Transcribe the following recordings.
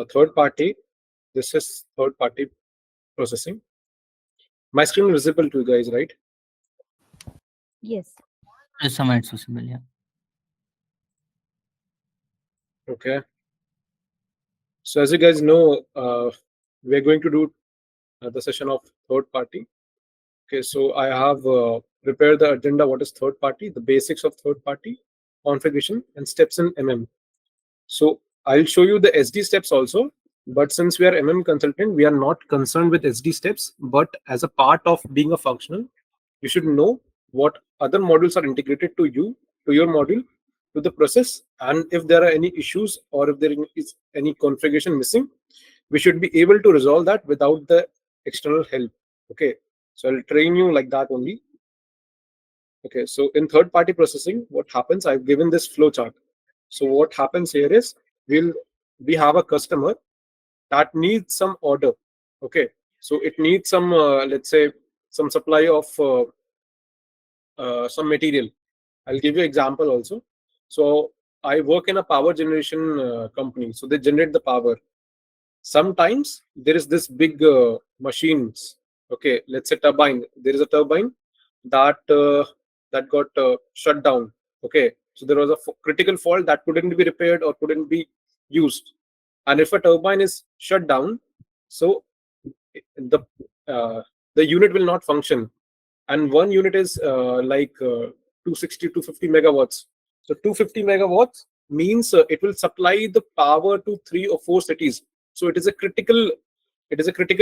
third party. This is third party processing. My screen is visible to you guys, right? Yes. Yes, Sama, it's possible. Yeah. Okay. So as you guys know, we're going to do the session of third party. Okay, so I have prepared the agenda. What is third party? The basics of third party configuration and steps in MM. So I'll show you the SD steps also. But since we are MM consultant, we are not concerned with SD steps. But as a part of being a functional, you should know what other modules are integrated to you, to your module, to the process, and if there are any issues or if there is any configuration missing, we should be able to resolve that without the external help. Okay, so I'll train you like that only. Okay, so in third party processing, what happens, I've given this flow chart. So what happens here is we have a customer that needs some order. Okay, so it needs some let's say some supply of some material. I'll give you example also. So I work in a power generation company, so they generate the power. Sometimes there is this big machines. Okay, let's say turbine. There is a turbine that got shut down. Okay, so there was a critical fault that couldn't be repaired or couldn't be used. And if a turbine is shut down, so the uh, the unit will not function. And one unit is 260 250 megawatts. So 250 megawatts means it will supply the power to 3 or 4 cities. So it is a critical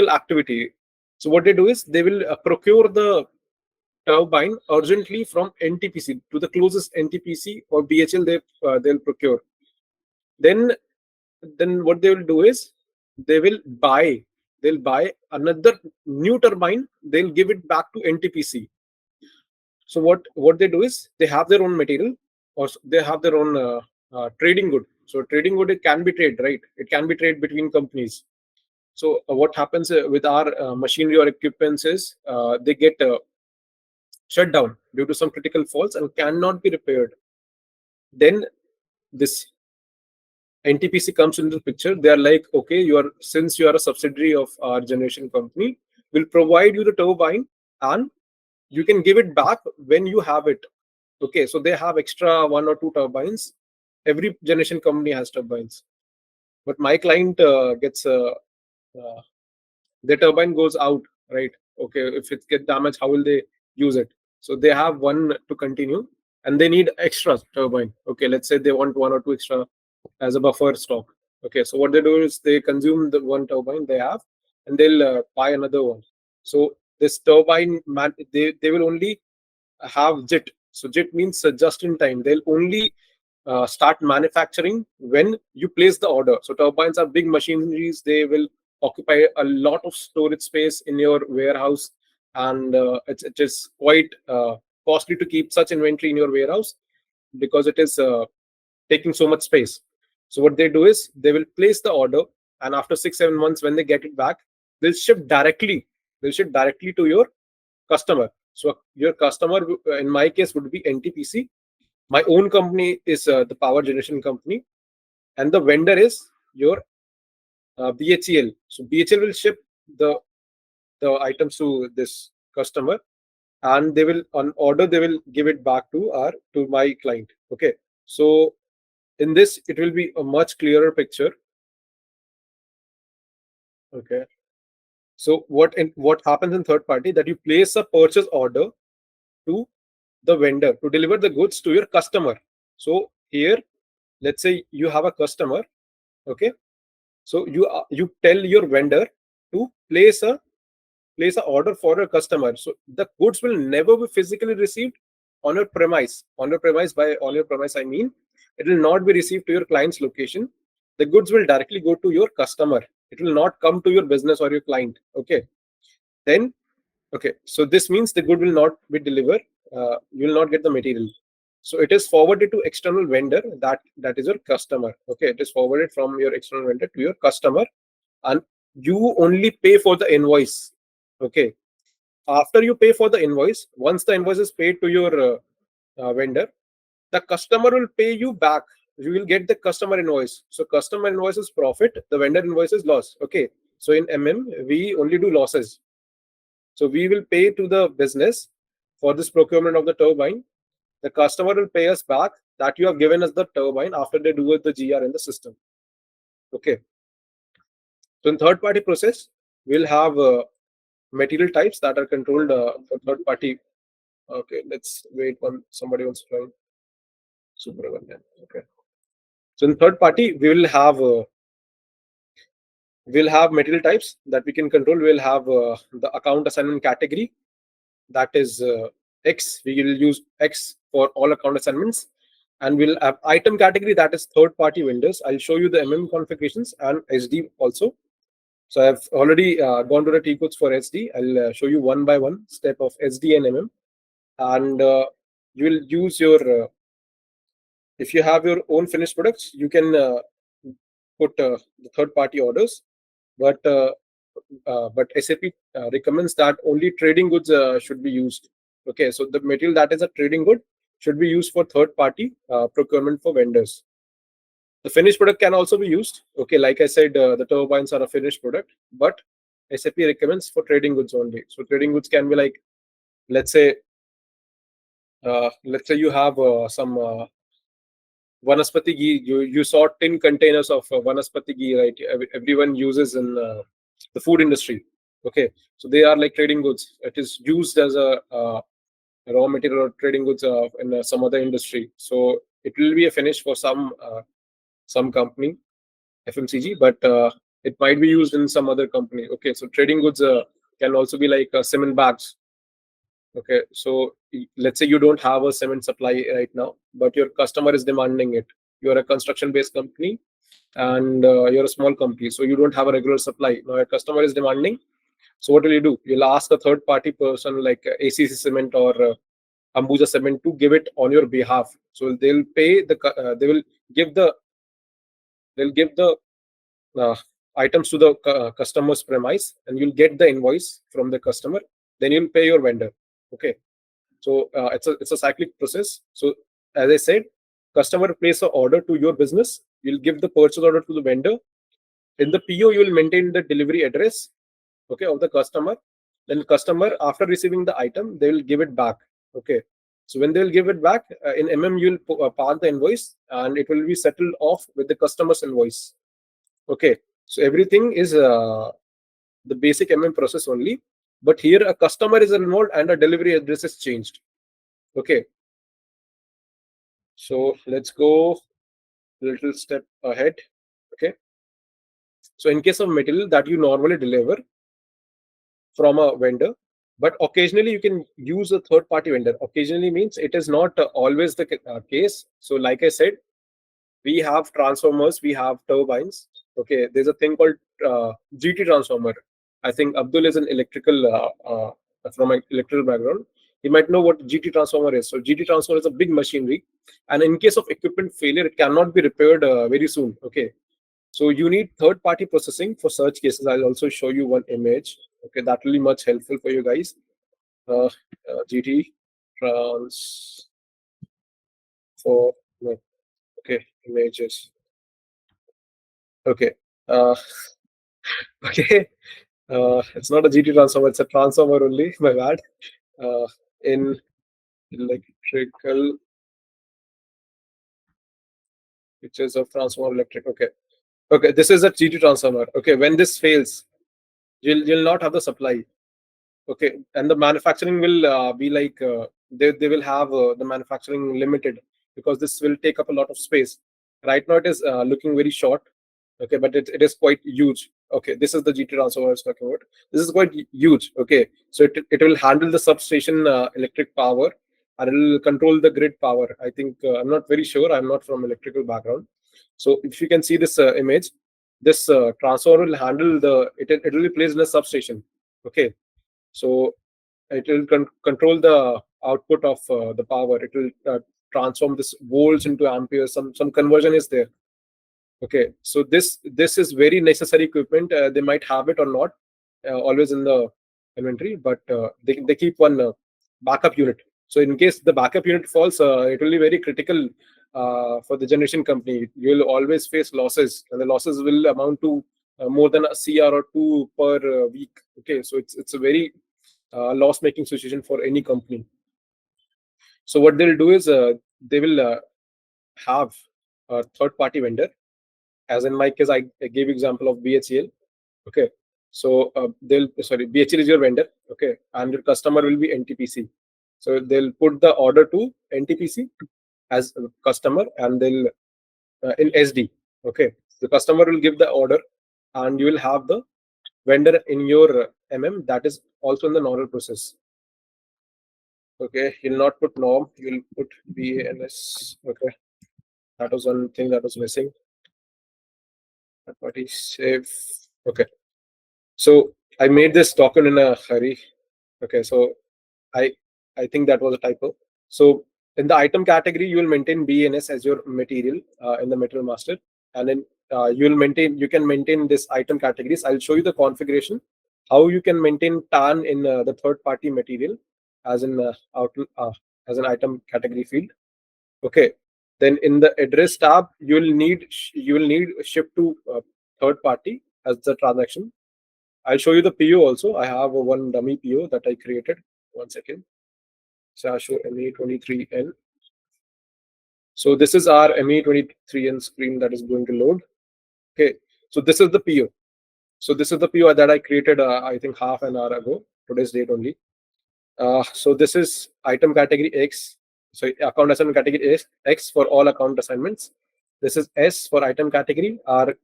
activity. So what they do is they will procure the turbine urgently from NTPC to the closest NTPC or BHL. They'll procure. Then what they will do is they will buy they'll buy another new turbine. They'll give it back to NTPC. So what they do is they have their own material, or they have their own trading good. So trading good, it can be trade, right? It can be trade between companies. So what happens with our machinery or equipments is they get shut down due to some critical faults and cannot be repaired. Then this NTPC comes into the picture. They are like, okay, since you are a subsidiary of our generation company, we'll provide you the turbine and you can give it back when you have it. Okay, so they have extra 1 or 2 turbines. Every generation company has turbines, but my client gets their turbine goes out, right? Okay, if it gets damaged, how will they use it? So they have one to continue, and they need extra turbine. Okay, let's say they want 1 or 2 extra as a buffer stock. Okay, so what they do is they consume the one turbine they have, and they'll buy another one. So this turbine, they will only have JIT. So JIT means just in time. They'll only start manufacturing when you place the order. So turbines are big machineries. They will occupy a lot of storage space in your warehouse, and it is quite costly to keep such inventory in your warehouse because it is taking so much space. So what they do is they will place the order, and after 6-7 months, when they get it back, they'll ship directly. They'll ship directly to your customer. So your customer, in my case, would be NTPC. My own company is the power generation company, and the vendor is your BHEL. So BHEL will ship the items to this customer, and they will, on order, they will give it back to my client. Okay, so in this it will be a much clearer picture. Okay, so what happens in third party, that you place a purchase order to the vendor to deliver the goods to your customer. So here, let's say you have a customer. Okay, so you tell your vendor to place a order for a customer. So the goods will never be physically received on your premise. On your premise, by on your premise, I mean it will not be received to your client's location. The goods will directly go to your customer. It will not come to your business or your client. Okay, then okay, so this means the good will not be delivered. You will not get the material. So it is forwarded to external vendor. That is your customer. Okay, it is forwarded from your external vendor to your customer, and you only pay for the invoice. Okay, after you pay for the invoice, once the invoice is paid to your vendor, the customer will pay you back you will get the customer invoice. So customer invoice is profit, the vendor invoice is loss. Okay. So in we only do losses. So we will pay to the business for this procurement of the turbine. The customer will pay us back that you have given us the turbine after they do the GR in the system. Okay. So in third party process, we'll have material types that are controlled for third party. Okay, let's wait one. Somebody wants to join. Super. Okay. So in third party, we'll have material types that we can control. We'll have the account assignment category, that is X. We will use X for all account assignments, and we'll have item category, that is third party vendors. I'll show you the configurations and SD also. So I've already gone to the T codes for SD. I'll show you one by one step of SD and and you will use your if you have your own finished products, you can put the third party orders, but SAP recommends that only trading goods should be used. Okay, so the material that is a trading good should be used for third party procurement for vendors. The finished product can also be used. Okay, like I said, the turbines are a finished product, but SAP recommends for trading goods only. So trading goods can be like, let's say you have some vanaspati ghee. You saw tin containers of vanaspati ghee, right? Everyone uses in the food industry. Okay, so they are like trading goods. It is used as a raw material or trading goods in some other industry. So it will be a finish for some company, FMCG, but it might be used in some other company. Okay, so trading goods can also be like cement bags. Okay, so let's say you don't have a cement supply right now, but your customer is demanding it. You're a construction-based company, and you're a small company, so you don't have a regular supply. Now your customer is demanding. So what will you do? You'll ask a third-party person like ACC Cement or Ambuja Cement to give it on your behalf. So they'll pay they will give the uh, items to the customer's premise, and you'll get the invoice from the customer. Then you'll pay your vendor. Okay, so it's a cyclic process. So as I said, customer place an order to your business. You'll give the purchase order to the vendor. In the PO, you will maintain the delivery address, okay, of the customer. Then customer, after receiving the item, they will give it back. Okay, so when they will give it back in you'll pass the invoice, and it will be settled off with the customer's invoice. Okay, so everything is the basic process only, but here a customer is involved and a delivery address is changed. Okay, so let's go a little step ahead. Okay, so in case of material that you normally deliver from a vendor, but occasionally you can use a third party vendor. Occasionally means it is not always the case. So like I said, we have transformers, we have turbines. Okay, there's a thing called GT transformer. I think Abdul is an electrical from an electrical background. He might know what GT transformer is. So GT transformer is a big machinery, and in case of equipment failure, it cannot be repaired very soon. Okay, so you need third party processing for such cases. I'll also show you one image. Okay, that will be much helpful for you guys. GT trans for okay images. Okay. Okay. It's not a GT transformer, it's a transformer only. My bad. In electrical pictures of transformer electric. Okay. Okay. This is a GT transformer. Okay. When this fails, you'll not have the supply. Okay. And the manufacturing will be like they will have the manufacturing limited, because this will take up a lot of space. Right now it is looking very short. Okay, but it is quite huge. Okay, this is the GT transformer I was talking about. This is quite huge. Okay, so it will handle the substation electric power, and it will control the grid power. I think I'm not very sure. I'm not from electrical background. So if you can see this image, this transformer will handle it will be placed in a substation. Okay, so it will control the output of the power. It will transform this volts into amperes. Some conversion is there. Okay, so this is very necessary equipment. They might have it or not always in the inventory, but they keep one backup unit. So in case the backup unit falls, it will be very critical for the generation company, you'll always face losses, and the losses will amount to more than a CR or two per week. Okay, so it's a very loss making situation for any company. So what they'll do is they will have a third party vendor. As in my case, I gave example of BHEL. Okay, so they'll sorry, BHEL is your vendor. Okay, and your customer will be NTPC. So they'll put the order to NTPC as a customer, and they'll in SD. Okay, the customer will give the order, and you will have the vendor in your MM that is also in the normal process. Okay, you'll not put norm, you'll put BANS. Okay, that was one thing that was missing. Third party save. Okay, so I made this document in a hurry. Okay, so I I think that was a typo. So in the item category, you will maintain BNS as your material in the material master, and then you can maintain this item categories. I'll show you the configuration, how you can maintain TAN in the third party material as in as an item category field. Okay, then in the address tab, you will need ship to third party as the transaction. I'll show you the PO also. I have one dummy PO that I created. One second. So I'll show ME23N. So this is our ME23N screen that is going to load. Okay. So this is the PO. So this is the PO that I created, I think half an hour ago, today's date only. So this is item category X. So account assignment category X for all account assignments. This is S for item category, our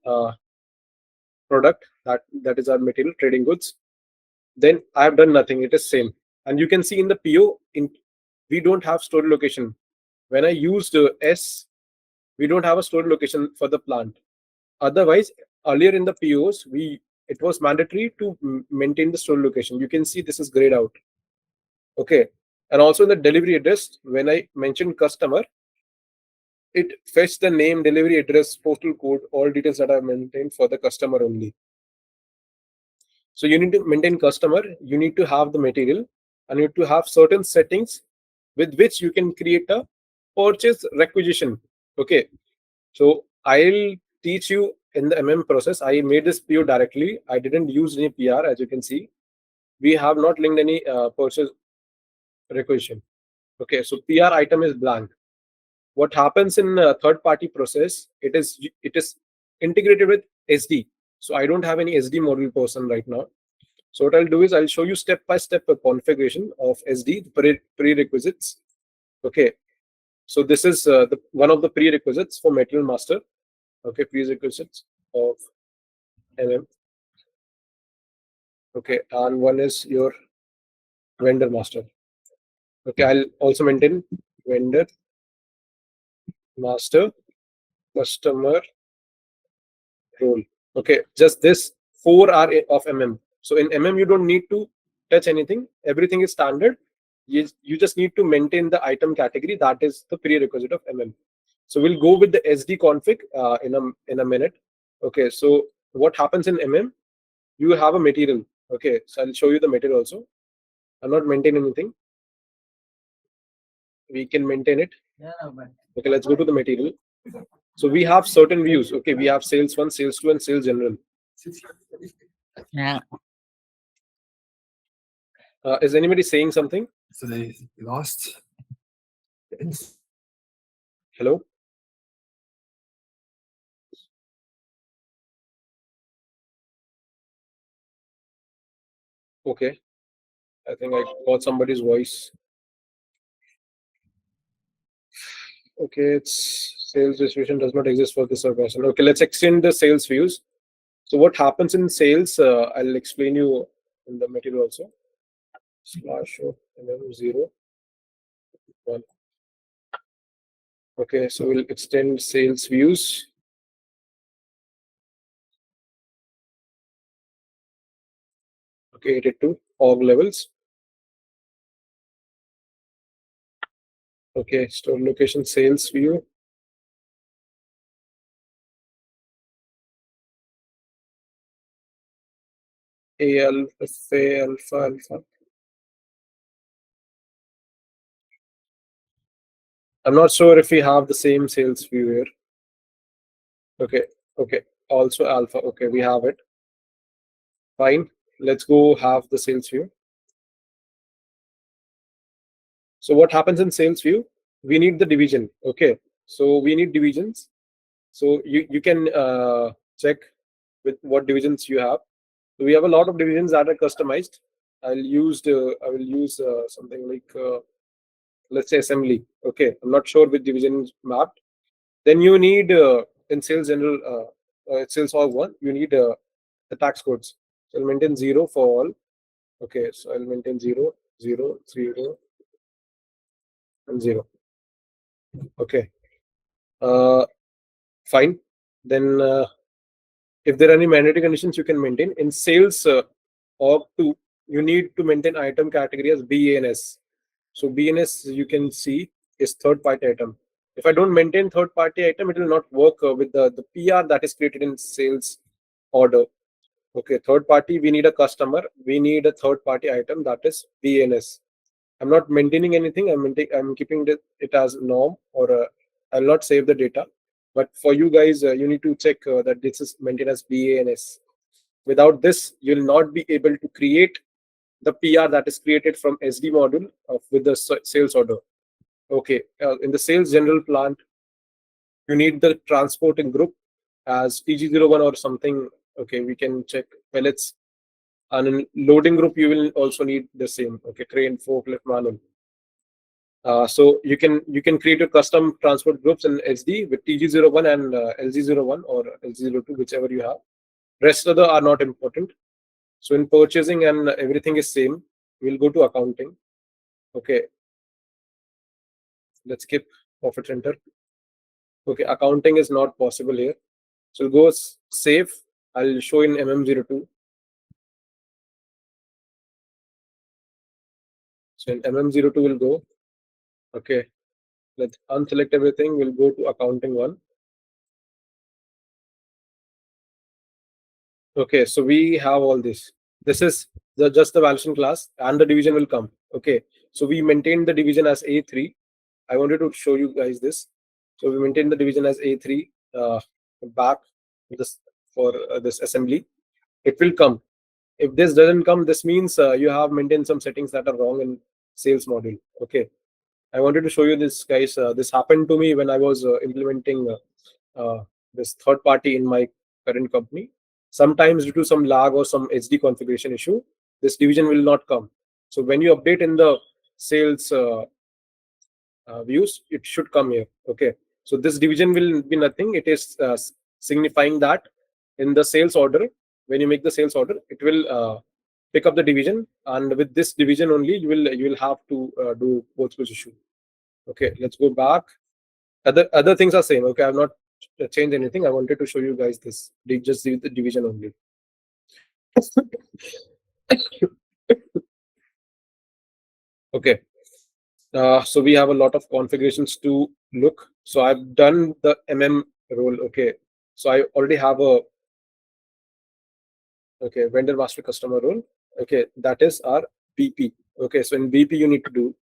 product, that is our material, trading goods. Then I have done nothing. It is same. And you can see in the PO, we don't have store location. When I used S, we don't have a store location for the plant. Otherwise, earlier in the POs, it was mandatory to maintain the store location. You can see this is grayed out. Okay. And also in the delivery address, when I mentioned customer, it fetched the name, delivery address, postal code, all details that are maintained for the customer only. So you need to maintain customer, you need to have the material, and you need to have certain settings with which you can create a purchase requisition. Okay, so I'll teach you in the MM process. I made this PO directly. I didn't use any PR, as you can see. We have not linked any purchase requisition. Okay, so PR item is blank. What happens in third party process, it is integrated with SD. So I don't have any SD model person right now. So what I'll do is I'll show you step by step a configuration of SD prerequisites. Okay, so this is one of the prerequisites for material master. Okay, prerequisites of MM. Okay, and one is your vendor master. Okay, I'll also maintain vendor master customer role. Okay, just this 4 are of MM. So in MM, you don't need to touch anything. Everything is standard. You just need to maintain the item category. That is the prerequisite of MM. So we'll go with the SD config in a minute. Okay, so what happens in MM? You have a material. Okay, so I'll show you the material also. I'm not maintaining anything. We can maintain it. Okay, let's go to the material. So we have certain views. Okay, we have sales 1, sales 2, and sales general. Yeah. Is anybody saying something? So they lost. Hello? Okay. I think I got somebody's voice. Okay, it's sales distribution does not exist for this organization. Okay, let's extend the sales views. So what happens in sales, I'll explain you in the material also. Slash of MM0 1. Okay, so we'll extend sales views. Okay, it to org levels. Okay, store location sales view. Alpha. I'm not sure if we have the same sales view here. Okay, okay. Also alpha. Okay, we have it. Fine. Let's go have the sales view. So what happens in sales view? We need the division. Okay. So we need divisions. So you can check with what divisions you have. So we have a lot of divisions that are customized. I will use something like let's say assembly. Okay. I'm not sure which division is mapped. Then you need in sales general sales org one, you need the tax codes. So I'll maintain 0 for all. Okay, so I'll maintain 0, 0, 0, and 0. Okay, fine. Then if there are any mandatory conditions, you can maintain. In sales org 2, you need to maintain item category as BANS. So BNS you can see is third party item. If I don't maintain third party item, it will not work with the PR that is created in sales order. Okay, third party, we need a customer. We need a third party item that is BNS. I'm not maintaining anything. I'm keeping it as norm, or I'll not save the data. But for you guys, you need to check that this is maintained as BANS. Without this, you'll not be able to create the PR that is created from SD module with the sales order. Okay, in the sales general plant, you need the transporting group as TG01 or something. Okay, we can check pellets. And in loading group, you will also need the same. Okay, crane, forklift, manual. So you can create a custom transport groups in SD with TG01 and LG01 or LG02, whichever you have. Rest of the are not important. So in purchasing and everything is same. We'll go to accounting. Okay, let's skip profit center. Okay, accounting is not possible here. So we'll go save. I'll show in MM02. So in MM02 will go. Okay, let's unselect everything. We'll go to accounting one. Okay, so we have all this. This is just the valuation class, and the division will come. Okay, so we maintain the division as A3. I wanted to show you guys this. So we maintain the division as A3 back this for this assembly. It will come. If this doesn't come, this means you have maintained some settings that are wrong in sales module. Okay, I wanted to show you this, guys. This happened to me when I was implementing this third party in my current company. Sometimes due to some lag or some HD configuration issue, this division will not come. So when you update in the sales views, it should come here. Okay, so this division will be nothing. It is signifying that in the sales order, when you make the sales order, it will pick up the division, and with this division only you will have to do both issue. Okay, let's go back. Other things are same. Okay, I've not changed anything. I wanted to show you guys this. Just the division only. Okay, so we have a lot of configurations to look. So I've done the MM role. Okay, so I already have a vendor master customer role. Okay, that is our BP. Okay, so in BP you need to do.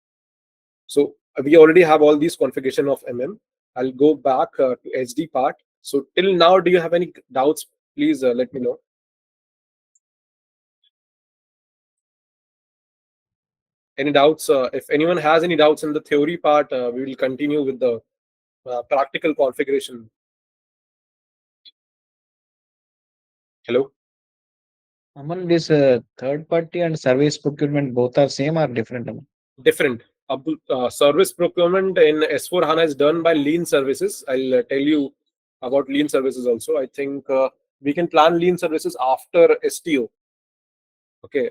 So we already have all these configuration of MM. I'll go back to SD part. So till now, do you have any doubts? Please let me know. Any doubts? If anyone has any doubts in the theory part, we will continue with the practical configuration. Hello? Aman, this third party and service procurement both are same or different? Aman? Different. Service procurement in S4 HANA is done by lean services. I'll tell you about lean services also. I think we can plan lean services after STO. Okay.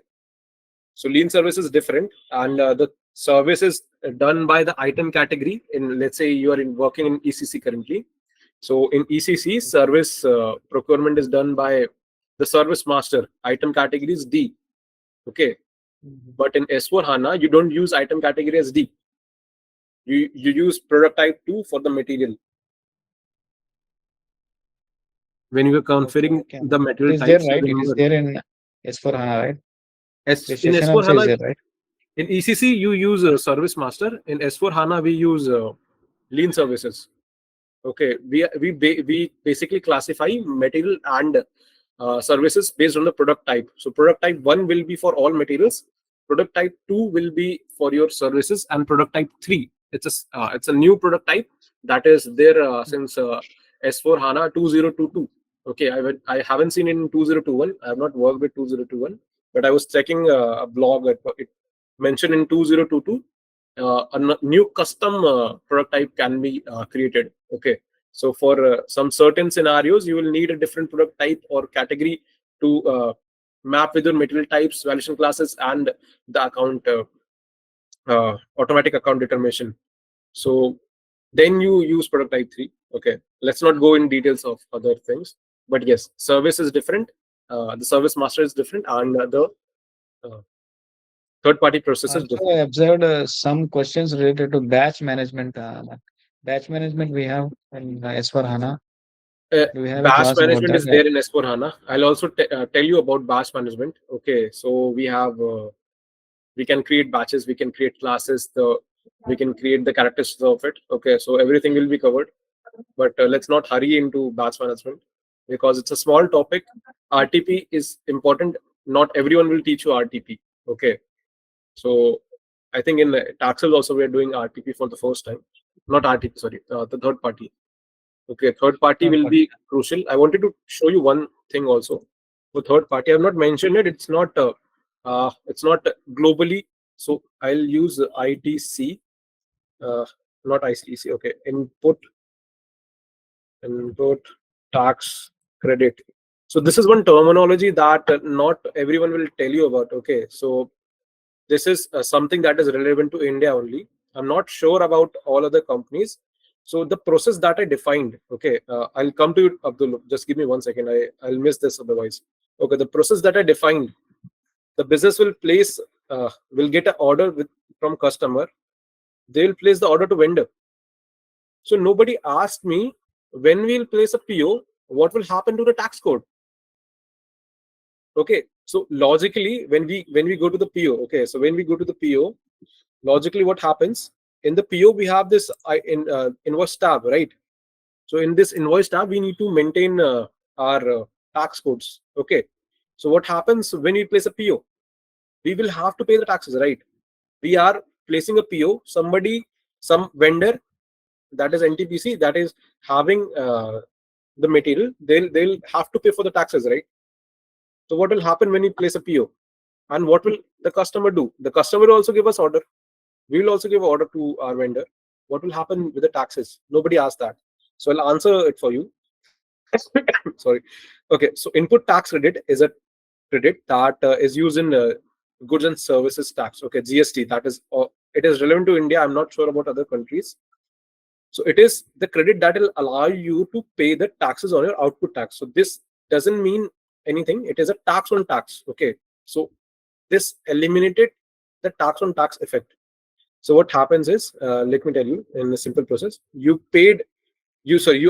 So lean service is different, and the service is done by the item category. In, let's say you are working in ECC currently. So in ECC, service procurement is done by the service master. Item category is D. Okay. But in S4 HANA, you don't use item category as D. You use product type 2 for the material. When you are configuring the material types, there, right? It is there in S4 HANA, right? In S4 HANA, there, right? In ECC, you use service master. In S4 HANA, we use lean services. Okay, we basically classify material and services based on the product type. So product type 1 will be for all materials, product type 2 will be for your services, and product type 3, it's a new product type that is there since S4 HANA 2022. Okay, I haven't seen in 2021. I have not worked with 2021, but I was checking a blog. It mentioned in 2022 new custom product type can be created. Okay, so for some certain scenarios you will need a different product type or category to map with your material types, valuation classes, and the account automatic account determination. So then you use product type 3. Okay, let's not go in details of other things, but yes, service is different, the service master is different, and the uh, third party process is Also, different. I observed some questions related to batch management. Batch management we have in S4 HANA. Do we have a Batch class about management that? is there in S4 HANA. I'll also tell you about batch management. Okay, so we can create batches, we can create classes, we can create the characteristics of it. Okay, so everything will be covered, but let's not hurry into batch management because it's a small topic. RTP is important. Not everyone will teach you RTP. Okay, so I think in taxes also we are doing RTP for the first time. Not RTP, sorry, the third party. Okay, third party Third will party. be crucial. I wanted to show you one thing also. For third party, I have not mentioned it. It's not globally. So I'll use ITC, uh, not ICC. Okay, input tax credit. So this is one terminology that not everyone will tell you about. Okay, so this is something that is relevant to India only. I'm not sure about all other companies. So the process that I defined, okay, I'll come to you, Abdul. Just give me 1 second. I'll miss this otherwise. Okay, the process that I defined, the business will get an order from customer. They will place the order to vendor. So nobody asked me when we'll place a PO, what will happen to the tax code. Okay, so logically, when we go to the PO, okay, so when we go to the PO, logically what happens in the PO, we have this invoice tab, right? So in this invoice tab we need to maintain our tax codes. Okay, so what happens when we place a PO, we will have to pay the taxes, right? We are placing a PO, some vendor, that is NTPC, that is having the material, they'll have to pay for the taxes, right? So what will happen when we place a PO, and what will the customer do? The customer will also give us order, we will also give order to our vendor. What will happen with the taxes? Nobody asked that. So I'll answer it for you. Sorry. Okay, so input tax credit is a credit that is used in goods and services tax. Okay, GST. It is relevant to India. I'm not sure about other countries. So it is the credit that will allow you to pay the taxes on your output tax. So this doesn't mean anything. It is a tax on tax. Okay, so this eliminated the tax on tax effect. So what happens is, let me tell you in a simple process. You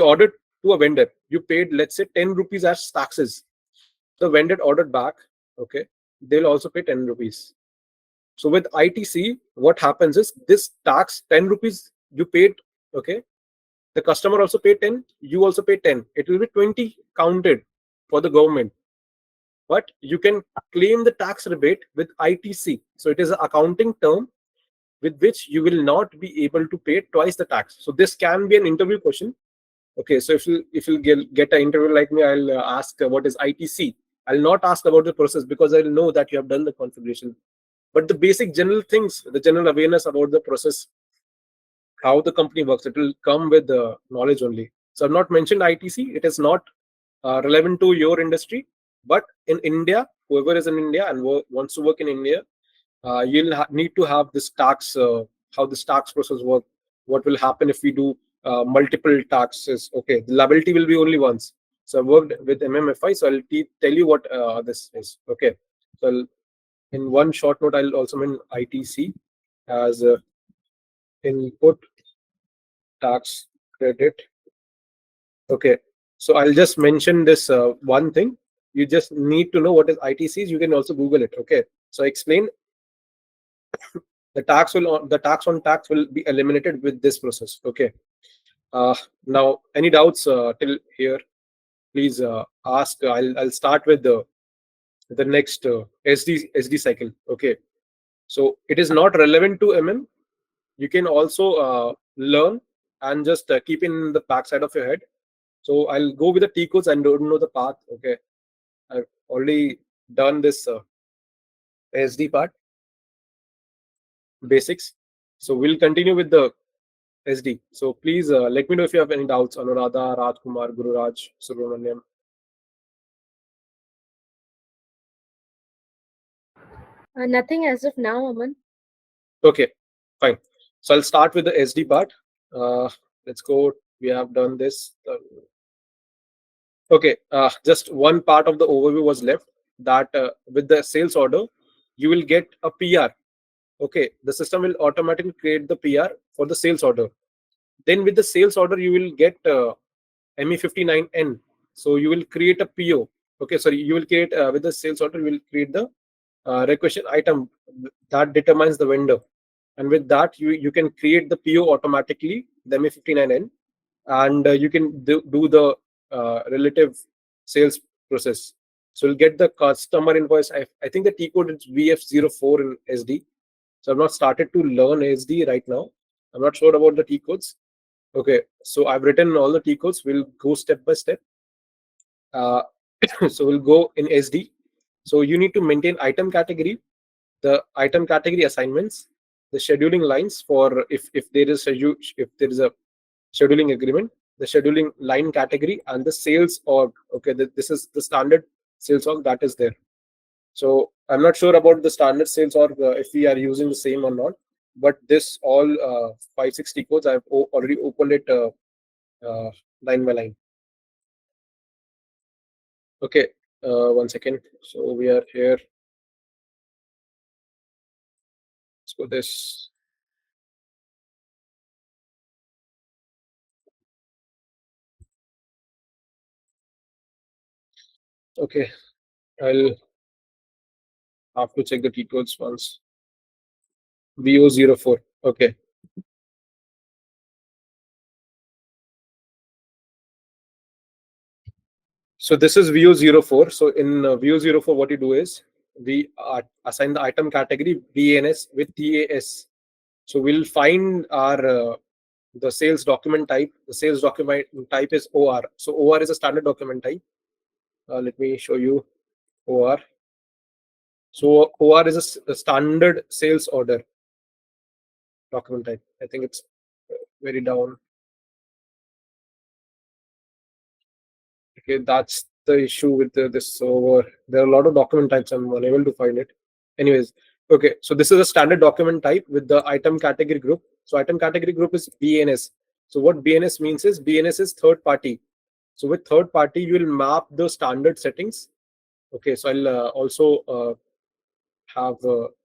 ordered to a vendor. You paid, let's say, 10 rupees as taxes. The vendor ordered back. Okay, they'll also pay 10 rupees. So with ITC, what happens is this tax 10 rupees you paid. Okay, the customer also paid 10. You also pay 10. It will be 20 counted for the government. But you can claim the tax rebate with ITC. So it is an accounting term with which you will not be able to pay twice the tax. So this can be an interview question. Okay, so if you get an interview like me, I'll ask what is ITC. I'll not ask about the process because I'll know that you have done the configuration. But the basic general things, the general awareness about the process, how the company works, it will come with the knowledge only. So I've not mentioned ITC. It is not relevant to your industry. But in India, whoever is in India and wants to work in India, you'll need to have this tax, how this tax process work. What will happen if we do multiple taxes? Okay, the liability will be only once. So I worked with MMFI, so I'll tell you what this is. Okay, so in one short note, I'll also mention ITC as input tax credit. Okay, so I'll just mention this one thing. You just need to know what is ITCs. You can also Google it. Okay, so I explain the tax on tax will be eliminated with this process. Okay, Now, any doubts till here? Please ask. I'll start with the next SD cycle. Okay, so it is not relevant to MM. You can also learn and just keep in the back side of your head. So I'll go with the T codes and don't know the path. Okay, I've already done this SD part basics. So we'll continue with the SD. So please let me know if you have any doubts. Anuradha, Rajkumar, Guru Raj, Subramaniam. Nothing as of now, Aman. Okay, fine. So I'll start with the SD part. Let's go. We have done this. Okay, just one part of the overview was left. That with the sales order, you will get a PR. Okay, the system will automatically create the PR for the sales order. Then with the sales order, you will get ME59N. So you will create a PO. Okay, sorry, you will create with the sales order, you will create the requisition item that determines the vendor, and with that you can create the PO automatically, the ME59N, and you can do the relative sales process. So you'll get the customer invoice. I think the T code is VF04 in SD. So I've not started to learn SD right now. I'm not sure about the T codes. Okay, so I've written all the T codes. We'll go step by step. Uh, so we'll go in SD. So you need to maintain item category, the item category assignments, the scheduling lines for if there is a scheduling agreement, the scheduling line category, and the sales org. Okay, this is the standard sales org that is there. So I'm not sure about the standard sales org if we are using the same or not. But this all 560 codes, I've already opened it line by line. Okay, 1 second. So we are here. Let's go this. Okay, I'll have to check the T codes once. VO04. Okay. So this is VO04. So in VO04, what you do is we assign the item category BNS with TAS. So we'll find our the sales document type. The sales document type is OR. So OR is a standard document type. Let me show you OR. So OR is a standard sales order document type. I think it's very down. Okay, that's the issue with this server. There are a lot of document types. I'm unable to find it. Anyways, okay. So this is a standard document type with the item category group. So item category group is BNS. So what BNS means is BNS is third party. So with third party, you will map the standard settings. Okay. So I'll also have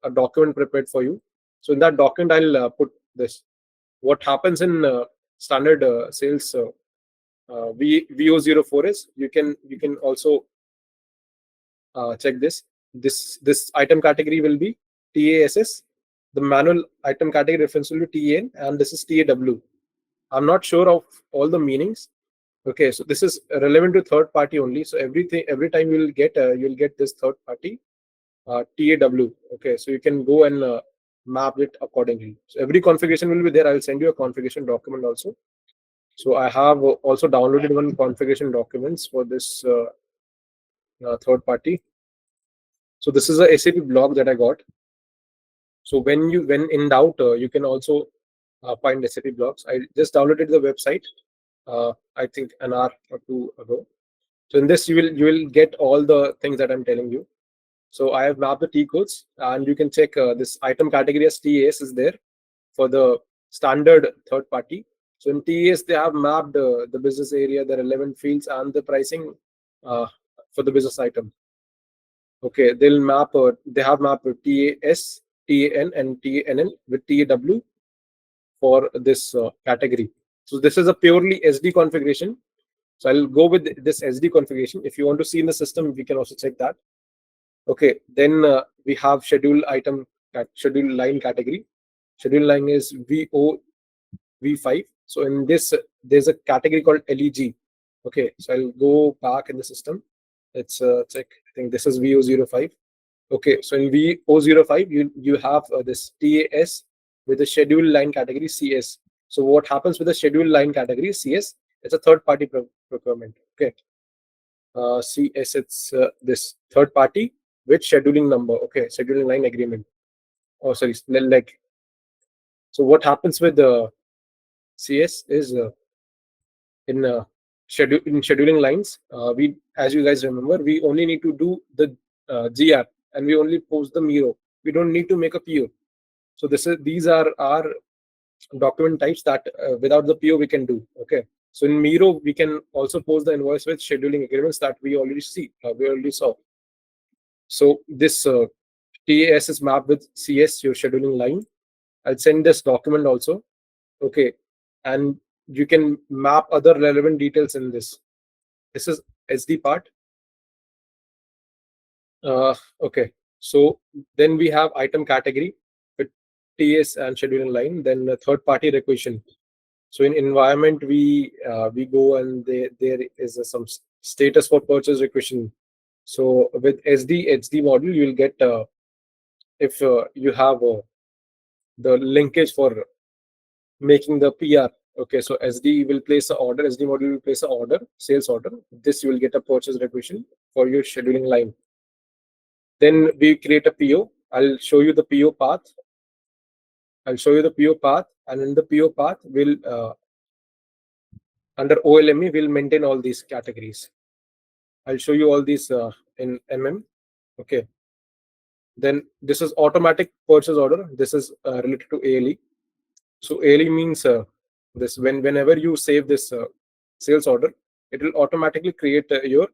a document prepared for you. So in that document, I'll put this. What happens in standard sales VO04 is you can also check this item category will be TASS. The manual item category reference will be TAN, and this is TAW. I'm not sure of all the meanings. Okay, so this is relevant to third party only. So every time you'll get this third party TAW. Okay, so you can go and map it accordingly. So every configuration will be there. I will send you a configuration document also. So I have also downloaded one configuration documents for this third party. So this is a SAP blog that I got. So when in doubt, you can also find SAP blogs. I just downloaded the website. I think an hour or two ago. So in this, you will get all the things that I'm telling you. So I have mapped the T codes, and you can check this item category as TAS is there for the standard third party. So in TAS, they have mapped the business area, the relevant fields, and the pricing for the business item. Okay, they have mapped TAS, TAN, and TANN with TAW for this category. So this is a purely SD configuration. So I'll go with this SD configuration. If you want to see in the system, we can also check that. Okay, then we have schedule line category. Schedule line is VO V5. So in this there's a category called LEG. Okay, so I'll go back in the system. Let's check. I think this is VO05. Okay, so in VO05, you have this TAS with the schedule line category CS. So what happens with the schedule line category CS? It's a third party procurement. Okay, CS, it's this third party with scheduling number. Okay, scheduling line agreement. Oh, sorry, like. So what happens with the CS is in scheduling lines, we, as you guys remember, we only need to do the GR and we only post the Miro. We don't need to make a PO. So these are our document types that without the PO we can do. Okay. So in Miro we can also post the invoice with scheduling agreements that we already saw. So this TAS is mapped with CS, your scheduling line. I'll send this document also. Okay, and you can map other relevant details in this. This is SD part. Okay, so then we have item category with TS and scheduling line, then a third party requisition. So in environment we go and there is some status for purchase requisition. So with HD module you will get if you have the linkage for making the PR. Okay, so SD will place an order, SD module will place an order, sales order. This you will get a purchase requisition for your scheduling line. Then we create a PO. I'll show you the PO path. And in the PO path, we'll under OLME, we'll maintain all these categories. I'll show you all these in MM. Okay. Then this is automatic purchase order. This is related to ALE. So ALE means this whenever you save this sales order, it will automatically create your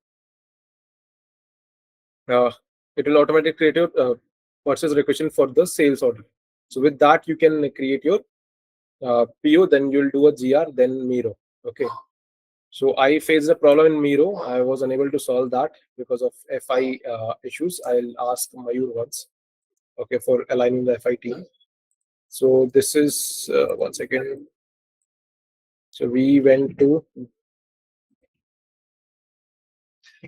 purchase requisition for the sales order. So with that you can create your PO, then you'll do a GR, then Miro. Okay. So I faced a problem in Miro. I was unable to solve that because of FI issues. I'll ask Mayur once. Okay, for aligning the FI team. So this is one second. So we went to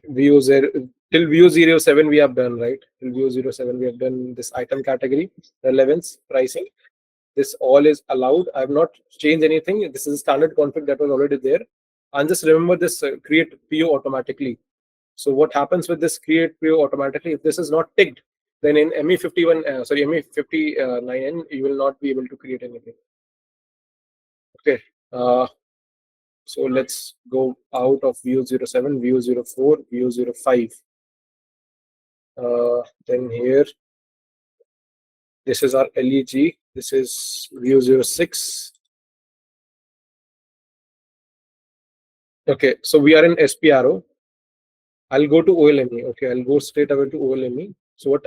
VO0 till VO07 we have done, right? Till VO07 we have done this item category, relevance, pricing. This all is allowed. I have not changed anything. This is a standard config that was already there. And just remember this create PO automatically. So what happens with this create PO automatically? If this is not ticked, then in ME59N you will not be able to create anything. Okay. So let's go out of VO07, VO04, VO05. Then here, this is our LEG. This is VO06. Okay, so we are in SPRO. I'll go to OLME. Okay, I'll go straight away to OLME. So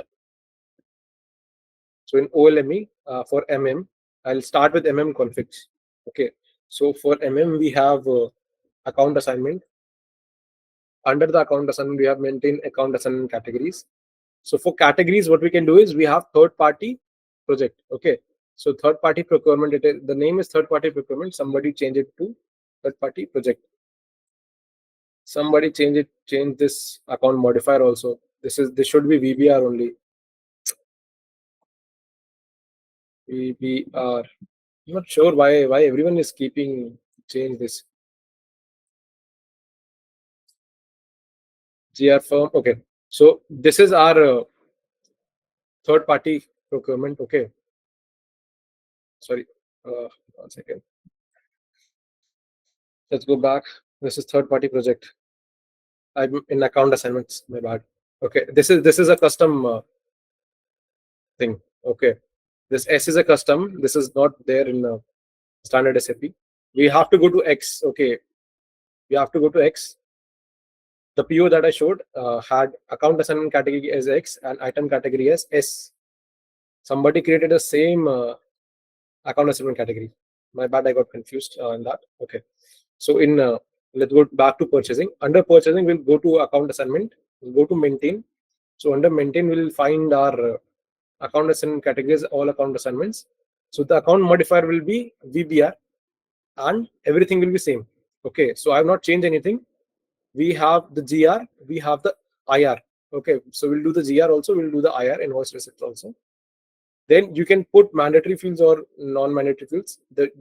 in OLME for MM, I'll start with MM configs. Okay, so for MM we have account assignment. Under the account assignment, we have maintained account assignment categories. So for categories, what we can do is we have third party project. Okay, so third party procurement. The name is third party procurement. Somebody change it to third party project. Somebody change this account modifier also. This should be VBR only. VBR. I'm not sure why everyone is keeping change this. GR firm. Okay, so this is our third party procurement. Okay, sorry, one second. Let's go back. This is third party project. I'm in account assignments. My bad. Okay, this is a custom thing. Okay, this S is a custom. This is not there in standard SAP. We have to go to X. Okay, we have to go to X. The PO that I showed had account assignment category as X and item category as S. Somebody created the same account assignment category. My bad, I got confused on that. Okay, so in let's go back to purchasing. Under purchasing, we'll go to account assignment. We'll go to maintain. So under maintain, we'll find our account assignment categories, all account assignments. So the account modifier will be VBR, and everything will be same. Okay, so I have not changed anything. We have the GR, we have the IR. Okay, so we'll do the GR also, we'll do the IR, invoice receipt also. Then you can put mandatory fields or non-mandatory fields. The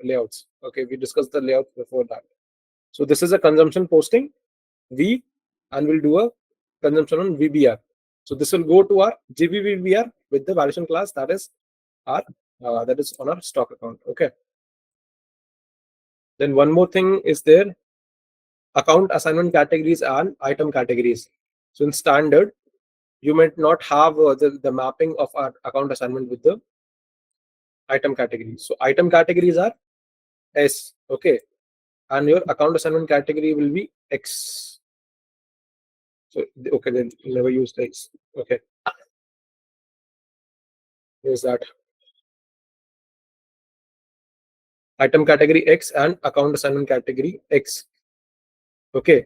layouts. Okay, we discussed the layout before that. So this is a consumption posting V, and we'll do a consumption on VBR. So this will go to our GBVBR with the validation class that is our that is on our stock account. Okay. Then one more thing is there: account assignment categories and item categories. So in standard, you might not have the mapping of our account assignment with the item categories. So item categories are S, okay, and your account assignment category will be X. So okay, then never use X. Okay, here's that. Item category X and account assignment category X. Okay,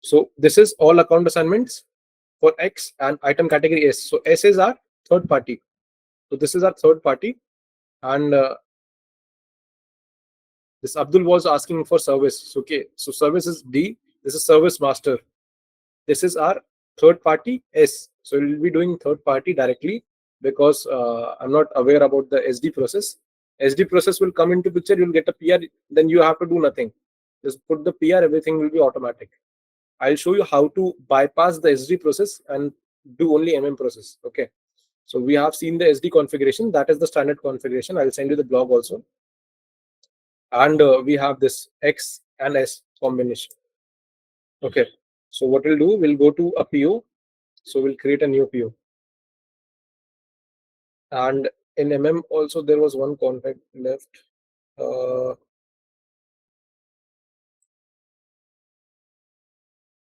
so this is all account assignments for X and item category S. So S is our third party. So this is our third party, and this Abdul was asking for service. Okay, so service is D. This is service master. This is our third party S. So we'll be doing third party directly because I'm not aware about the SD process. SD process will come into picture. You'll get a PR. Then you have to do nothing. Just put the PR. Everything will be automatic. I'll show you how to bypass the SD process and do only MM process. Okay. So we have seen the SD configuration. That is the standard configuration. I'll send you the blog also. And we have this X and S combination. Okay, so what we'll do, we'll go to a PO. So we'll create a new PO. And in MM also there was one contact left.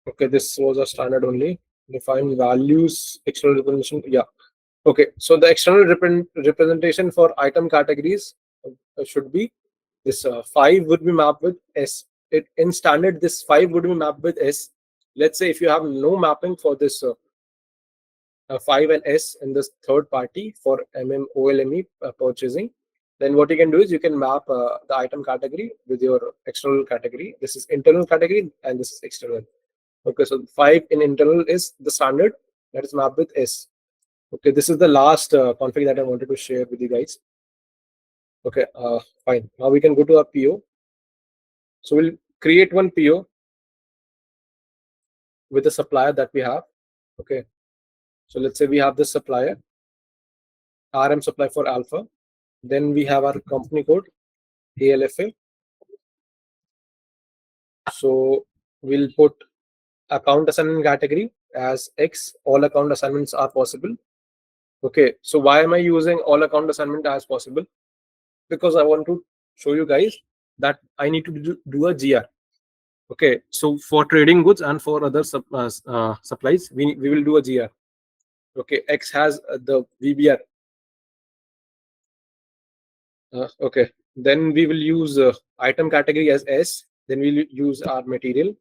Okay, this was a standard only. Define values, external representation. Yeah. Okay, so the external representation for item categories should be this 5 would be mapped with S. In standard, this 5 would be mapped with S. Let's say if you have no mapping for this 5 and S in this third party for OLME purchasing, then what you can do is you can map the item category with your external category. This is internal category and this is external. Okay, so 5 in internal is the standard that is mapped with S. Okay, this is the last config that I wanted to share with you guys. Okay, fine. Now we can go to our PO. So we'll create one PO with the supplier that we have. Okay, so let's say we have this supplier, RM supply for Alpha. Then we have our company code, ALFA. So we'll put account assignment category as X. All account assignments are possible. Okay, so why am I using all account assignment as possible? Because I want to show you guys that I need to do a GR. Okay, so for trading goods and for other supplies, we will do a GR. Okay, X has the VBR. Okay, then we will use item category as S. Then we'll use our material.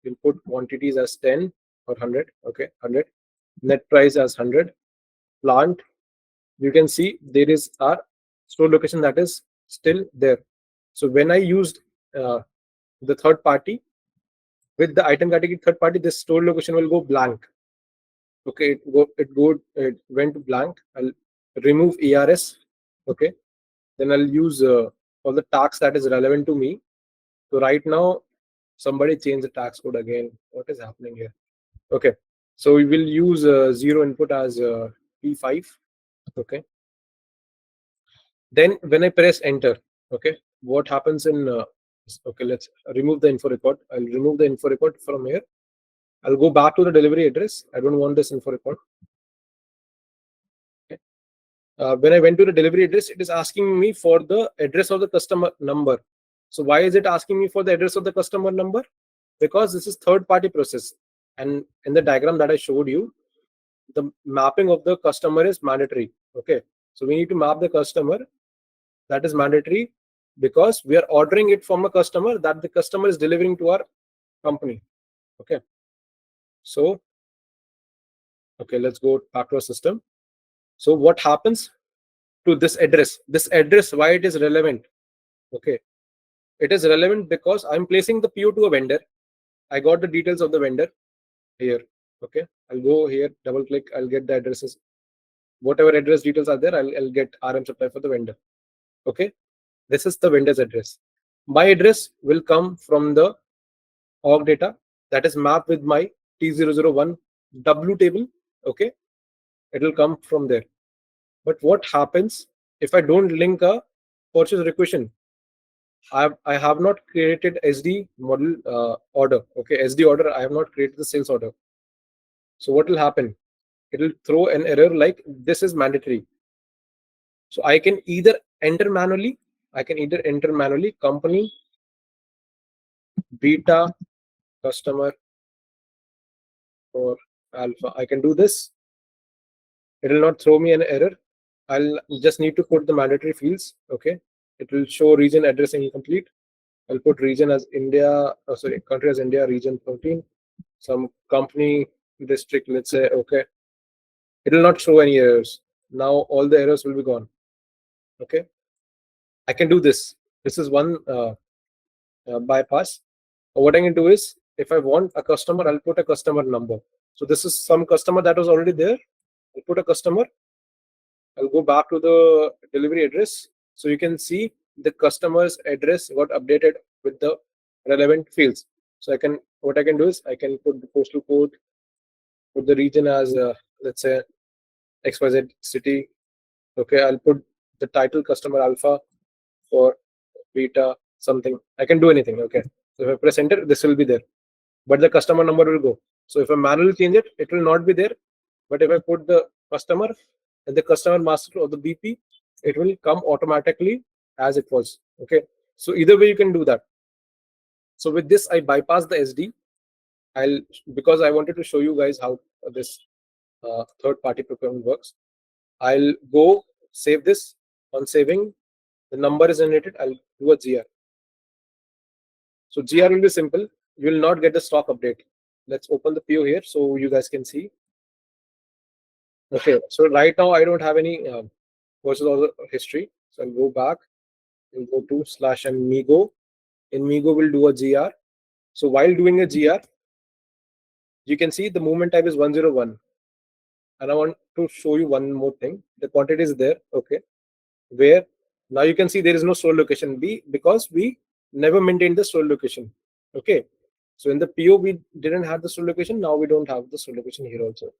We'll put quantities as 10 or 100. Okay, 100. Net price as 100. Plant. You can see there is our store location that is still there. So when I used the third party with the item category third party, this store location will go blank. Okay, it went to blank. I'll remove ERS. Okay, then I'll use all the tax that is relevant to me. So right now, somebody changed the tax code again. What is happening here? Okay, so we will use 0 input as P5. Okay. Then when I press enter, okay, what happens in okay, let's remove the info record. I'll remove the info record from here. I'll go back to the delivery address. I don't want this info record. Okay. When I went to the delivery address, it is asking me for the address of the customer number. So why is it asking me for the address of the customer number? Because this is third party process. And in the diagram that I showed you, the mapping of the customer is mandatory. Okay. So we need to map the customer. That is mandatory because we are ordering it from a customer that the customer is delivering to our company. Okay. So, okay, let's go back to our system. So what happens to this address? This address, why it is relevant? Okay. It is relevant because I'm placing the PO to a vendor. I got the details of the vendor here. Okay, I'll go here, double click, I'll get the addresses. Whatever address details are there, I'll get RM supply for the vendor. Okay, this is the vendor's address. My address will come from the org data that is mapped with my T001 W table. Okay, it will come from there. But what happens if I don't link a purchase requisition? I have not created SD model order. Okay, SD order. I have not created the sales order. So what will happen? It will throw an error like this is mandatory. So I can either enter manually. Company beta customer or alpha. I can do this. It will not throw me an error. I'll just need to put the mandatory fields. Okay, it will show region address incomplete. I'll put region as India. Sorry, country as India. Region 13. Some company district. Let's say okay. It will not show any errors. Now all the errors will be gone. Okay, I can do this. This is one bypass. What I can do is, if I want a customer, I'll put a customer number. So this is some customer that was already there. I'll put a customer. I'll go back to the delivery address. So you can see the customer's address got updated with the relevant fields. So what I can do is I can put the postal code, put the region as let's say XYZ city. Okay, I'll put the title customer alpha for beta something. I can do anything. Okay, so if I press enter, this will be there, but the customer number will go. So if I manually change it, it will not be there. But if I put the customer and the customer master or the BP, it will come automatically as it was. Okay, so either way you can do that. So with this, I bypass the SD. Because I wanted to show you guys how this third-party procurement works. I'll go save this. On saving, the number is generated. I'll do a GR. So GR will be simple. You will not get the stock update. Let's open the PO here so you guys can see. Okay, so right now I don't have any purchase order history. So I'll go back and go to /and In Migo, we'll do a GR. So while doing a GR, you can see the movement type is 101. And I want to show you one more thing. The quantity is there. Okay, where now you can see there is no store location B because we never maintained the store location. Okay, so in the PO we didn't have the store location. Now we don't have the store location here also.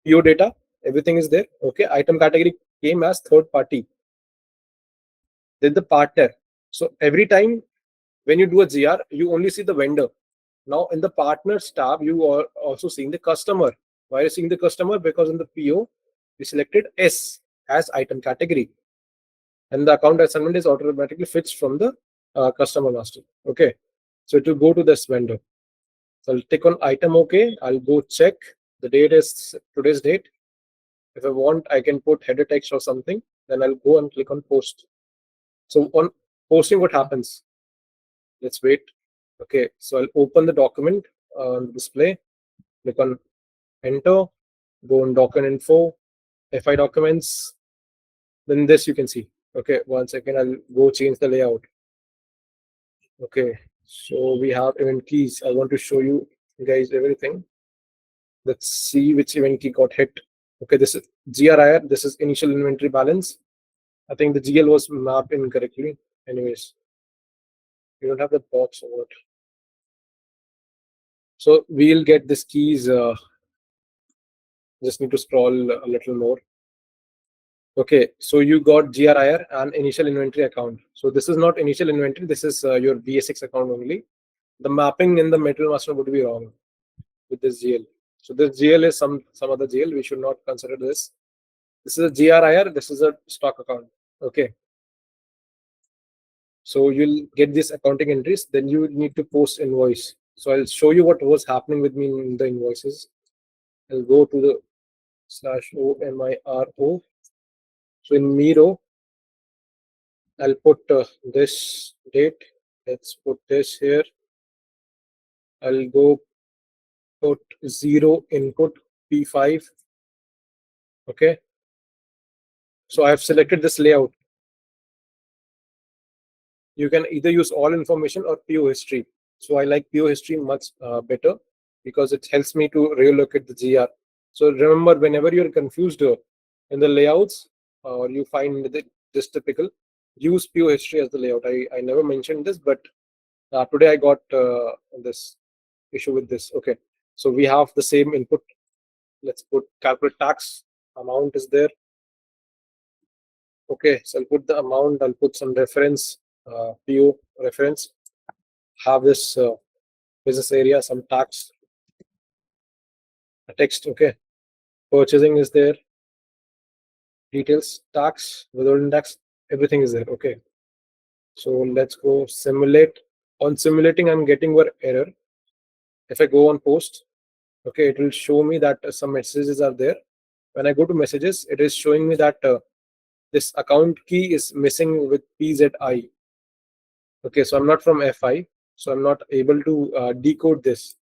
PO data, everything is there. Okay, item category came as third party. Then the partner. So every time when you do a GR, you only see the vendor. Now in the partners tab, you are also seeing the customer. Why are you seeing the customer? Because in the PO, we selected S as item category. And the account assignment is automatically fetched from the customer master. Okay, so it will go to this vendor. So I'll click on item. Okay, I'll go check. The date is today's date. If I want, I can put header text or something. Then I'll go and click on post. So on posting, what happens? Let's wait. Okay, so I'll open the document on display. Click on enter. Go on document info. FI documents. Then this you can see. Okay, 1 second. I'll go change the layout. Okay, so we have event keys. I want to show you guys everything. Let's see which event key got hit. Okay, this is GRIR. This is initial inventory balance. I think the GL was mapped incorrectly. Anyways, you don't have the box or what. So we'll get this keys. Just need to scroll a little more. Okay, so you got GRIR and initial inventory account. So this is not initial inventory. This is your BS6 account only. The mapping in the material master would be wrong with this GL. So this GL is some other GL. We should not consider this. This is a GRIR. This is a stock account. Okay. So you'll get these accounting entries. Then you need to post invoice. So I'll show you what was happening with me in the invoices. I'll go to the /OMIRO. So in Miro, I'll put this date. Let's put this here. I'll go put 0 input P5. Okay. So I have selected this layout. you can either use all information or PO history. So I like PO history much better because it helps me to relocate the GR. So remember, whenever you're confused in the layouts or you find this typical, use PO history as the layout. I never mentioned this, but today I got this issue with this. Okay, so we have the same input. Let's put calculate tax amount is there. Okay, so I'll put the amount, I'll put some reference, PO reference, have this business area, some tax, a text. Okay, purchasing is there, details, tax, withholding tax, everything is there. Okay, so let's go simulate. On simulating, I'm getting one error. If I go on post, okay, it will show me that some messages are there. When I go to messages, it is showing me that this account key is missing with PZI. Okay, so I'm not from FI, so I'm not able to decode this.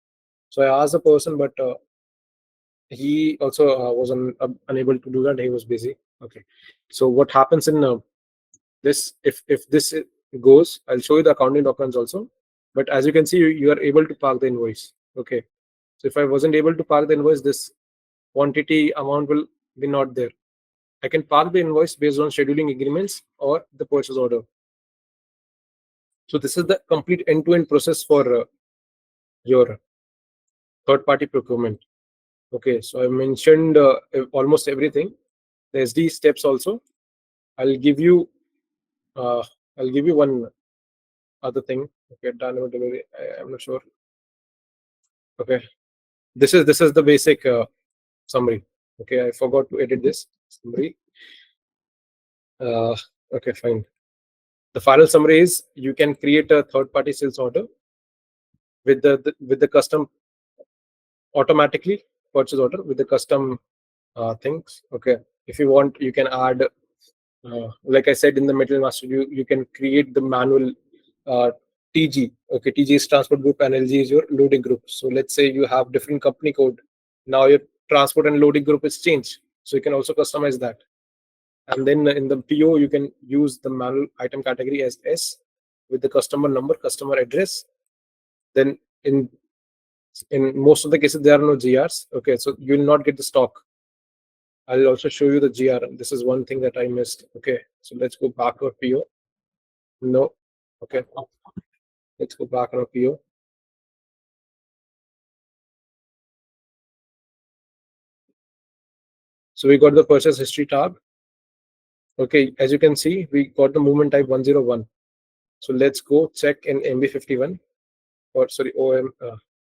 So I asked the person, but he also was unable to do that. He was busy. Okay, so what happens in this? If this goes, I'll show you the accounting documents also. But as you can see, you are able to park the invoice. Okay, so if I wasn't able to park the invoice, this quantity amount will be not there. I can park the invoice based on scheduling agreements or the purchase order. So this is the complete end-to-end process for your third-party procurement. Okay, so I mentioned almost everything. The SD steps also. I'll give you one other thing. Okay, dynamic delivery. I'm not sure. Okay, this is the basic summary. Okay, I forgot to edit this summary. Okay, fine. The final summary is you can create a third-party sales order with the custom automatically purchase order with the custom things. Okay, if you want, you can add like I said in the material master, you can create the manual TG. Okay, TG is transport group and LG is your loading group. So let's say you have different company code. Now your transport and loading group is changed, so you can also customize that. And then in the PO, you can use the manual item category as S with the customer number, customer address. Then in most of the cases, there are no GRs. Okay, so you will not get the stock. I'll also show you the GR. This is one thing that I missed. Okay, so let's go back to our PO. No, okay, let's go back on our PO. So we got the purchase history tab. Okay, as you can see, we got the movement type 101. So let's go check in MB51 or sorry,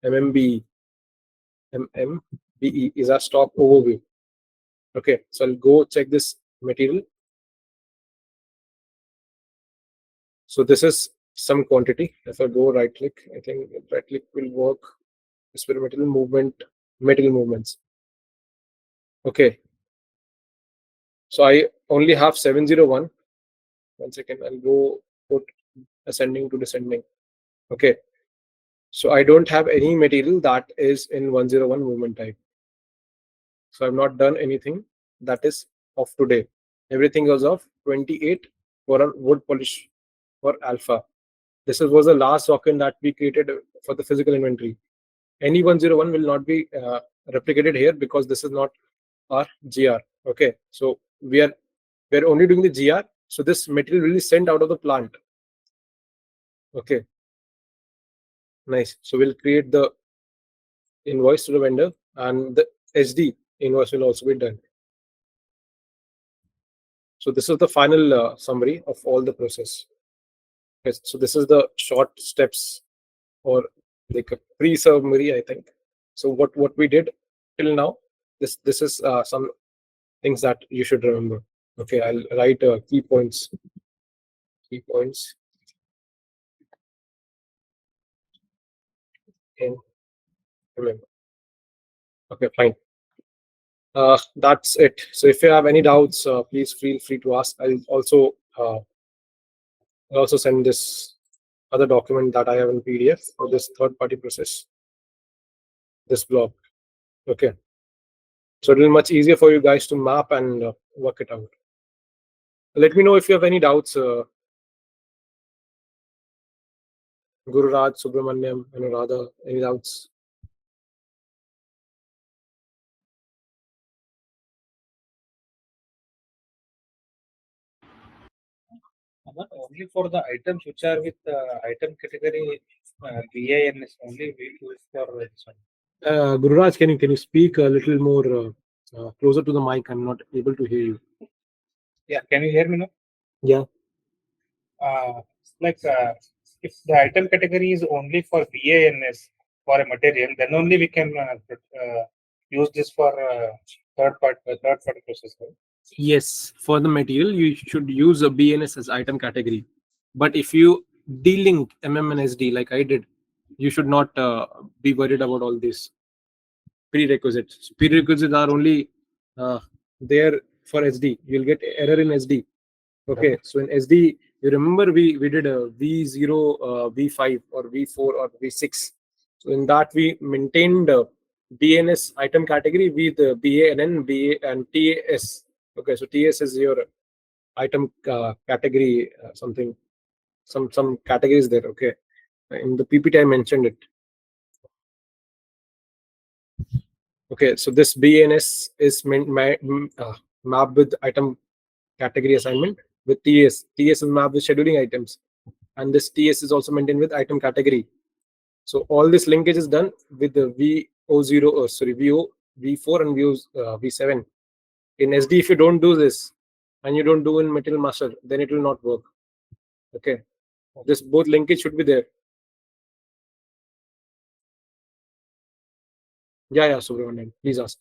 MMBE. MMBE is our stock overview. Okay, so I'll go check this material. So this is some quantity. If I go right click, I think right click will work. Experimental movement, material movements. Okay, so I only have 701. 1 second, I'll go put ascending to descending. Okay, so I don't have any material that is in 101 movement type. So I've not done anything that is of today. Everything was of 28 for a wood polish for alpha. This was the last document that we created for the physical inventory. Any 101 will not be replicated here because this is not our GR. Okay, so we're only doing the GR. So this material will be sent out of the plant. Okay, nice. So we'll create the invoice to the vendor and the SD invoice will also be done. So this is the final summary of all the process. Okay, so this is the short steps or like a pre-summary, I think. So what we did till now, this is some things that you should remember. Okay, I'll write key points. Key points in remember. Okay, fine. That's it. So if you have any doubts, please feel free to ask. I'll also send this other document that I have in PDF for this third-party process. This blog. Okay. So it'll be much easier for you guys to map and work it out. Let me know if you have any doubts Guru Raj, Subramanyam, Radha, any doubts? Only for the items which are with item category BANS only we use for this one. Guru Raj, can you speak a little more closer to the mic? I'm not able to hear you. Yeah, can you hear me now? Yeah. Like if the item category is only for BANS for a material, then only we can use this for third party process. Right? Yes, for the material, you should use a BNS as item category. But if you delink MM and SD like I did, you should not be worried about all these prerequisites. So prerequisites are only there for SD. You'll get error in SD. Okay, so in SD, you remember we did a V0, V5 or V4 or V6. So in that we maintained BNS item category with BANN, BA and TAS. Okay, so TS is your item category, something, some categories there. Okay, in the PPT I mentioned it. Okay, so this BNS is mapped with item category assignment with TS. TS is mapped with scheduling items, and this TS is also maintained with item category. So all this linkage is done with the VO0, VO, V4 and V7. In SD, if you don't do this and you don't do in Material Master, then it will not work. Okay, this both linkage should be there. Yeah, Subramanian, please ask.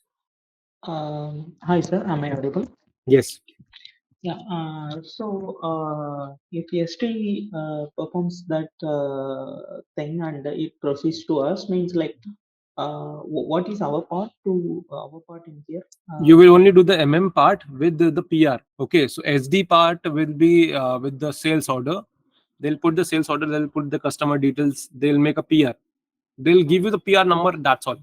Hi, sir. Am I audible? Yes. Yeah. If SD performs that thing and it proceeds to us, means like, what is our part in here? You will only do the MM part with the PR. Okay, so SD part will be with the sales order. They'll put the sales order, they'll put the customer details, they'll make a PR. They'll give you the PR number, that's all.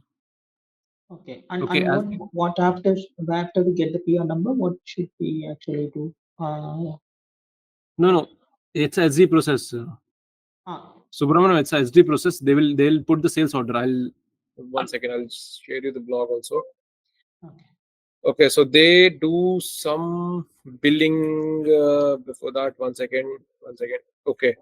Okay. And, Okay, and what after we get the PR number, what should we actually do? No, it's a SD process. Subramanian, it's a SD process. They'll put the sales order. I'll share you the blog also. Okay, so they do some billing before that. One second. Okay.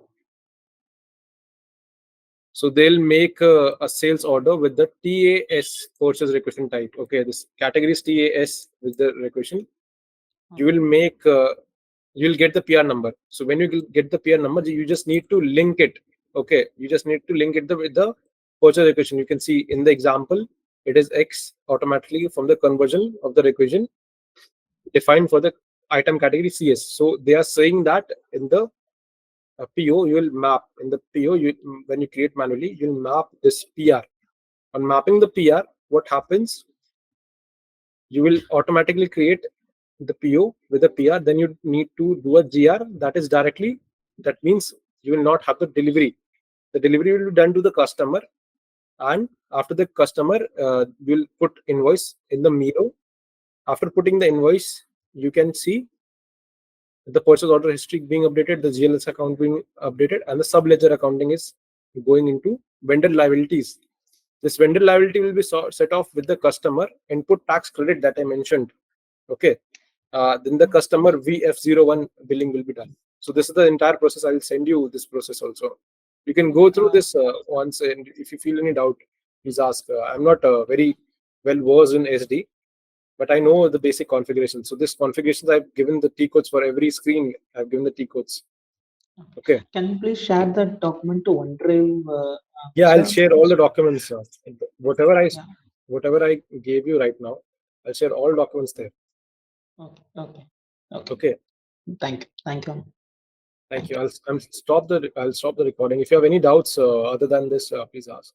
So they'll make a sales order with the TAS purchase requisition type. Okay, this category is TAS with the requisition. You will make, you'll get the PR number. So when you get the PR number, you just need to link it. Okay, you just need to link it with the purchase requisition. You can see in the example, it is X automatically from the conversion of the requisition defined for the item category CS. So they are saying that in the PO, you will map in the PO. When you create manually, you'll map this PR. On mapping the PR, what happens? You will automatically create the PO with a PR. Then you need to do a GR that is directly. That means you will not have the delivery. The delivery will be done to the customer, and after the customer, you'll put invoice in the Miro. After putting the invoice, you can see the purchase order history being updated, the GLS account being updated, and the sub ledger accounting is going into vendor liabilities. This vendor liability will be set off with the customer input tax credit that I mentioned. Okay, then the customer VF01 billing will be done. So this is the entire process. I'll send you this process also. You can go through this once, and if you feel any doubt, please ask. I'm not very well versed in SD, but I know the basic configuration. So this configurations, I've given the T codes for every screen. I've given the T codes. Okay. Can you please share that document to OneDrive? Yeah, I'll share all the documents. Whatever I gave you right now, I'll share all documents there. Okay. Thank you. Thank you. I'll stop the recording. If you have any doubts other than this, please ask.